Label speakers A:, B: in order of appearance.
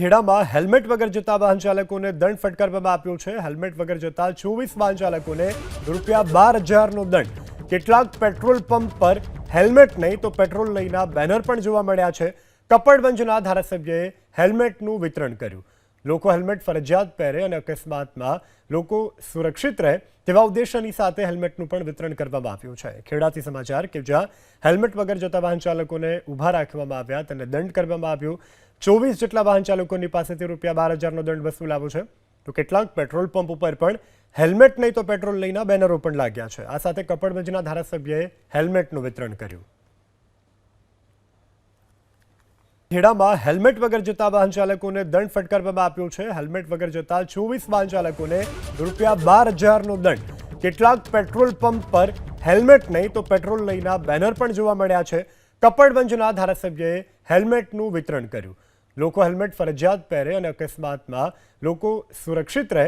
A: ખેડામાં helmet વગર જતા વાહન ચાલકોને દંડ ફટકારવામાં આવ્યો છે। હેલ્મેટ વગર જતા 24 વાહન ચાલકોને ₹12,000નો દંડ। કેટલાક પેટ્રોલ પંપ પર હેલ્મેટ નહીં તો પેટ્રોલ લઈના બેનર પણ જોવા મળ્યા છે। કપડવંજના ધારાસભ્યએ હેલ્મેટનું વિતરણ કર્યું। લોકો હેલ્મેટ ફરજિયાત પહેરે અને અકસ્માતમાં લોકો સુરક્ષિત રહે તેવા ઉદ્દેશ્યની સાથે હેલ્મેટનું પણ વિતરણ કરવામાં આવ્યું છે। ખેડાથી સમાચાર કે જ્યાં હેલ્મેટ વગર જતા વાહન ચાલકોને ઊભા રાખવામાં આવ્યા તેને દંડ કરવામાં આવ્યો। 24 જેટલા વાહન ચાલકોની પાસેથી ₹12,000નો દંડ વસૂલાવ્યો છે। તો કેટલાક પેટ્રોલ પંપ ઉપર પણ હેલ્મેટ નહીં તો પેટ્રોલ લઈના બેનરો પણ લાગ્યા છે। આ સાથે કપડવંજના ધારાસભ્યએ હેલ્મેટનું વિતરણ કર્યું। ખેડામાં હેલ્મેટ વગર જતા વાહન ચાલકોને દંડ ફટકારવામાં આવ્યો છે। હેલ્મેટ વગર જતા 24 વાહન ચાલકોને ₹12,000નો દંડ। કેટલાક પેટ્રોલ પંપ પર હેલ્મેટ નહીં તો પેટ્રોલ લઈના બેનર પણ જોવા મળ્યા છે। કપડવંજના ધારાસભ્યએ હેલ્મેટનું વિતરણ કર્યું। લોકો હેલ્મેટ ફરજિયાત પહેરે અને અકસ્માતમાં લોકો સુરક્ષિત રહે